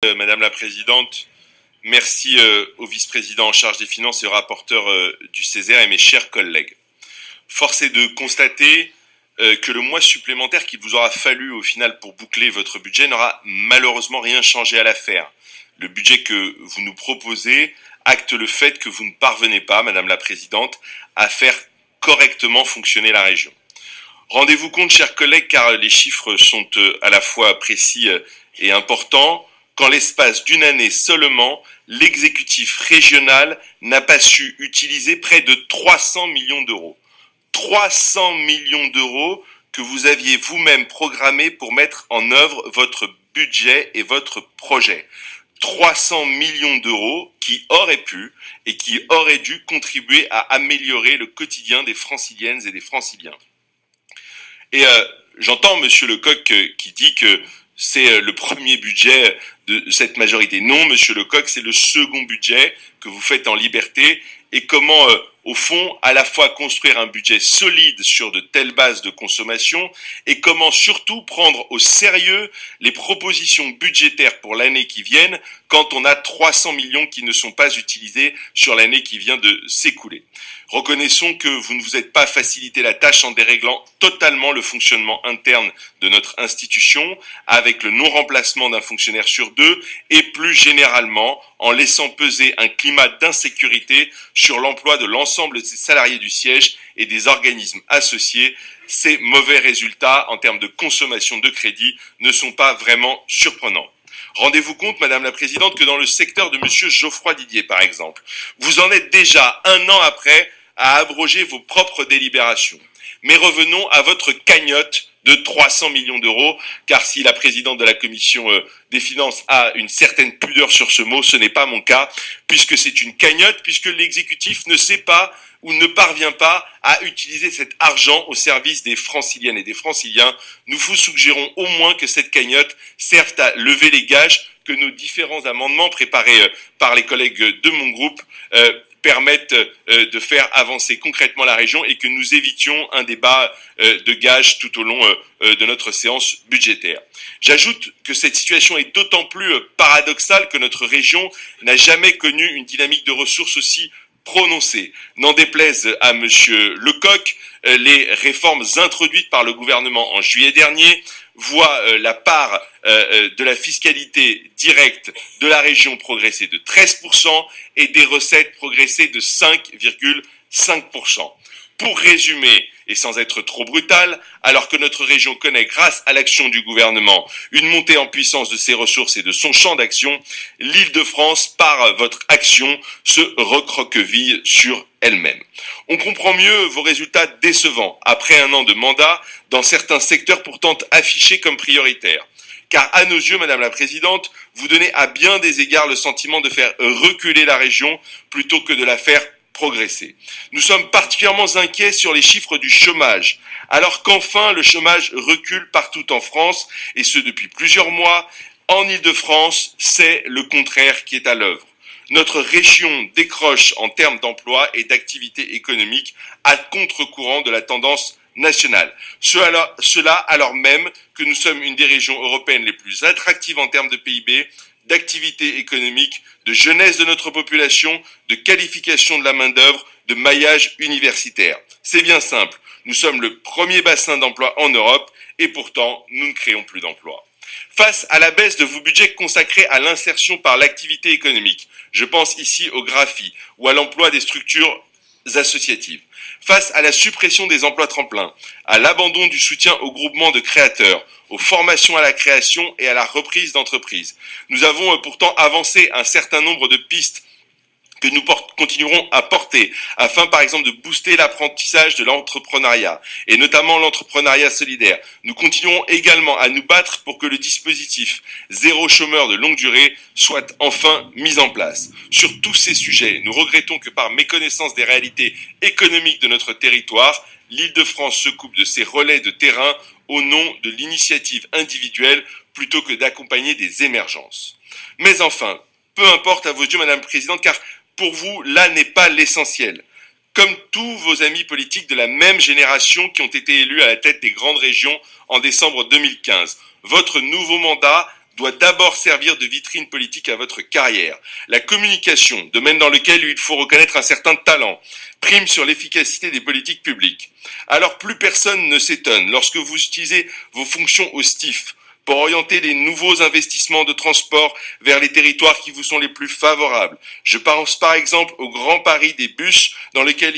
Madame la Présidente, merci au vice-président en charge des finances et au rapporteur du Césaire et mes chers collègues. Force est de constater que le mois supplémentaire qu'il vous aura fallu au final pour boucler votre budget n'aura malheureusement rien changé à l'affaire. Le budget que vous nous proposez acte le fait que vous ne parvenez pas, Madame la Présidente, à faire correctement fonctionner la région. Rendez-vous compte, chers collègues, car les chiffres sont à la fois précis et importants. Qu'en l'espace d'une année seulement, l'exécutif régional n'a pas su utiliser près de 300 millions d'euros. 300 millions d'euros que vous aviez vous-même programmés pour mettre en œuvre votre budget et votre projet. 300 millions d'euros qui auraient pu et qui auraient dû contribuer à améliorer le quotidien des Franciliennes et des Franciliens. Et j'entends Monsieur Lecoq qui dit que c'est le premier budget de cette majorité. Non, Monsieur Lecoq, c'est le second budget que vous faites en liberté. Et comment, au fond, à la fois construire un budget solide sur de telles bases de consommation et comment surtout prendre au sérieux les propositions budgétaires pour l'année qui vient quand on a 300 millions qui ne sont pas utilisés sur l'année qui vient de s'écouler. Reconnaissons que vous ne vous êtes pas facilité la tâche en déréglant totalement le fonctionnement interne de notre institution avec le non-remplacement d'un fonctionnaire sur deux et plus généralement en laissant peser un climat d'insécurité sur l'emploi de l'ensemble des salariés du siège et des organismes associés. Ces mauvais résultats en termes de consommation de crédit ne sont pas vraiment surprenants. Rendez-vous compte, Madame la Présidente, que dans le secteur de Monsieur Geoffroy Didier, par exemple, vous en êtes déjà un an après à abroger vos propres délibérations. Mais revenons à votre cagnotte de 300 millions d'euros, car si la présidente de la commission des finances a une certaine pudeur sur ce mot, ce n'est pas mon cas, puisque c'est une cagnotte, puisque l'exécutif ne sait pas ou ne parvient pas à utiliser cet argent au service des Franciliennes et des Franciliens. Nous vous suggérons au moins que cette cagnotte serve à lever les gages que nos différents amendements préparés par les collègues de mon groupe permettent de faire avancer concrètement la région et que nous évitions un débat de gages tout au long de notre séance budgétaire. J'ajoute que cette situation est d'autant plus paradoxale que notre région n'a jamais connu une dynamique de ressources aussi prononcée. N'en déplaise à Monsieur Lecoq, les réformes introduites par le gouvernement en juillet dernier voient la part de la fiscalité directe de la région progresser de 13% et des recettes progresser de 5,5%. Pour résumer, et sans être trop brutal, alors que notre région connaît, grâce à l'action du gouvernement, une montée en puissance de ses ressources et de son champ d'action, l'Île-de-France, par votre action, se recroqueville sur elle-même. On comprend mieux vos résultats décevants, après un an de mandat, dans certains secteurs pourtant affichés comme prioritaires. Car à nos yeux, Madame la Présidente, vous donnez à bien des égards le sentiment de faire reculer la région plutôt que de la faire progresser. Nous sommes particulièrement inquiets sur les chiffres du chômage, alors qu'enfin le chômage recule partout en France, et ce depuis plusieurs mois. En Île-de-France, c'est le contraire qui est à l'œuvre. Notre région décroche en termes d'emploi et d'activité économique à contre-courant de la tendance nationale. Cela alors même que nous sommes une des régions européennes les plus attractives en termes de PIB, d'activité économique, de jeunesse de notre population, de qualification de la main-d'œuvre, de maillage universitaire. C'est bien simple, nous sommes le premier bassin d'emploi en Europe et pourtant nous ne créons plus d'emplois. Face à la baisse de vos budgets consacrés à l'insertion par l'activité économique, je pense ici au GRAFI ou à l'emploi des structures associatives, face à la suppression des emplois tremplins, à l'abandon du soutien au groupement de créateurs, aux formations à la création et à la reprise d'entreprises. Nous avons pourtant avancé un certain nombre de pistes que nous continuerons à porter afin par exemple de booster l'apprentissage de l'entrepreneuriat et notamment l'entrepreneuriat solidaire. Nous continuerons également à nous battre pour que le dispositif zéro chômeur de longue durée soit enfin mis en place. Sur tous ces sujets, nous regrettons que par méconnaissance des réalités économiques de notre territoire, l'Île-de-France se coupe de ses relais de terrain au nom de l'initiative individuelle plutôt que d'accompagner des émergences. Mais enfin, peu importe à vos yeux, Madame la Présidente, car pour vous, là n'est pas l'essentiel. Comme tous vos amis politiques de la même génération qui ont été élus à la tête des grandes régions en décembre 2015, votre nouveau mandat doit d'abord servir de vitrine politique à votre carrière. La communication, domaine dans lequel il faut reconnaître un certain talent, prime sur l'efficacité des politiques publiques. Alors plus personne ne s'étonne lorsque vous utilisez vos fonctions au STIF pour orienter les nouveaux investissements de transport vers les territoires qui vous sont les plus favorables. Je pense par exemple au Grand Paris des bus dans lequel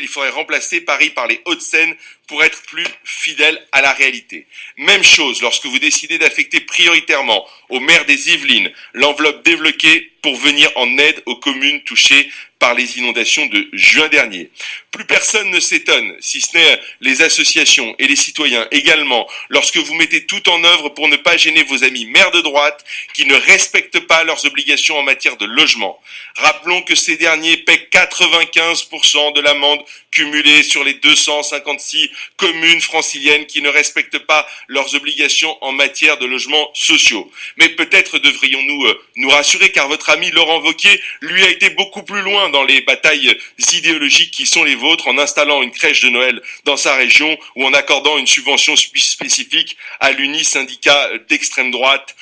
il faudrait remplacer Paris par les Hauts-de-Seine pour être plus fidèle à la réalité. Même chose lorsque vous décidez d'affecter prioritairement au maire des Yvelines l'enveloppe débloquée pour venir en aide aux communes touchées par les inondations de juin dernier. Plus personne ne s'étonne, si ce n'est les associations et les citoyens également, lorsque vous mettez tout en œuvre pour ne pas gêner vos amis maires de droite qui ne respectent pas leurs obligations en matière de logement. Rappelons que ces derniers paient 95% de l'amende cumulée sur les 256 communes franciliennes qui ne respectent pas leurs obligations en matière de logements sociaux. Mais peut-être devrions-nous nous rassurer car votre ami Laurent Wauquiez, lui, a été beaucoup plus loin dans les batailles idéologiques qui sont les vôtres en installant une crèche de Noël dans sa région ou en accordant une subvention spécifique à l'uni-syndicat d'extrême droite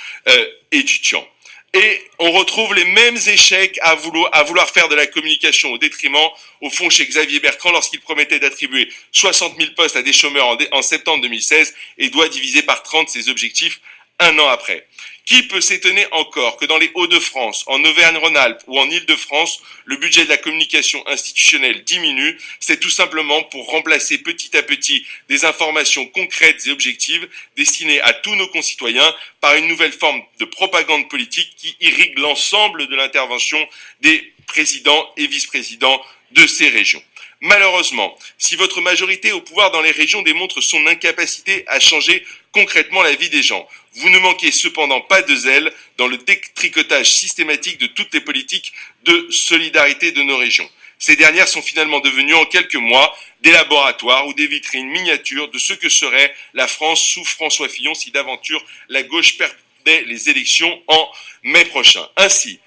étudiant. Et on retrouve les mêmes échecs à vouloir faire de la communication au détriment, au fond, chez Xavier Bertrand lorsqu'il promettait d'attribuer 60 000 postes à des chômeurs en septembre 2016 et doit diviser par 30 ses objectifs un an après. Qui peut s'étonner encore que dans les Hauts-de-France, en Auvergne-Rhône-Alpes ou en Île-de-France, le budget de la communication institutionnelle diminue? C'est tout simplement pour remplacer petit à petit des informations concrètes et objectives destinées à tous nos concitoyens par une nouvelle forme de propagande politique qui irrigue l'ensemble de l'intervention des présidents et vice-présidents de ces régions. Malheureusement, si votre majorité au pouvoir dans les régions démontre son incapacité à changer concrètement la vie des gens, vous ne manquez cependant pas de zèle dans le détricotage systématique de toutes les politiques de solidarité de nos régions. Ces dernières sont finalement devenues en quelques mois des laboratoires ou des vitrines miniatures de ce que serait la France sous François Fillon si d'aventure la gauche perdait les élections en mai prochain. Ainsi,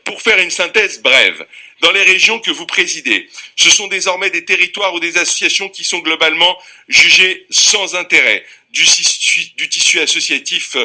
pour faire une synthèse brève, dans les régions que vous présidez, ce sont désormais des territoires ou des associations qui sont globalement jugées sans intérêt, du tissu associatif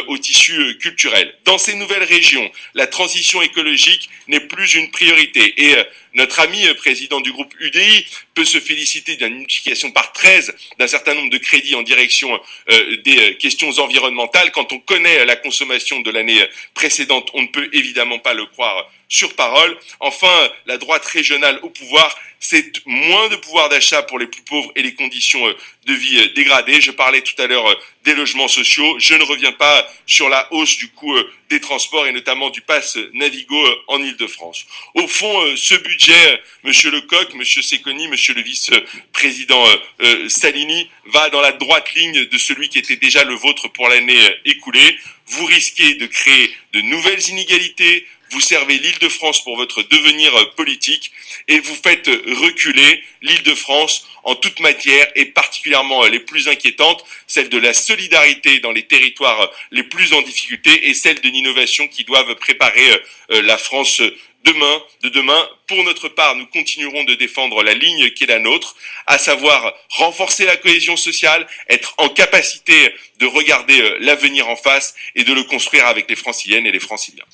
au tissu culturel. Dans ces nouvelles régions, la transition écologique n'est plus une priorité et notre ami président du groupe UDI peut se féliciter d'une multiplication par 13 d'un certain nombre de crédits en direction des questions environnementales. Quand on connaît la consommation de l'année précédente, on ne peut évidemment pas le croire sur parole. Enfin, la droite régionale au pouvoir, c'est moins de pouvoir d'achat pour les plus pauvres et les conditions de vie dégradées. Je parlais tout à l'heure des logements sociaux. Je ne reviens pas sur la hausse du coût des transports et notamment du pass Navigo en Île-de-France. Au fond, ce budget, Monsieur Lecoq, Monsieur Séconi, Monsieur le vice-président Salini, va dans la droite ligne de celui qui était déjà le vôtre pour l'année écoulée. Vous risquez de créer de nouvelles inégalités. Vous servez l'Île-de-France pour votre devenir politique et vous faites reculer l'Île-de-France en toute matière et particulièrement les plus inquiétantes, celle de la solidarité dans les territoires les plus en difficulté et celle de l'innovation qui doivent préparer la France de demain. Pour notre part, nous continuerons de défendre la ligne qui est la nôtre, à savoir renforcer la cohésion sociale, être en capacité de regarder l'avenir en face et de le construire avec les Franciliennes et les Franciliens.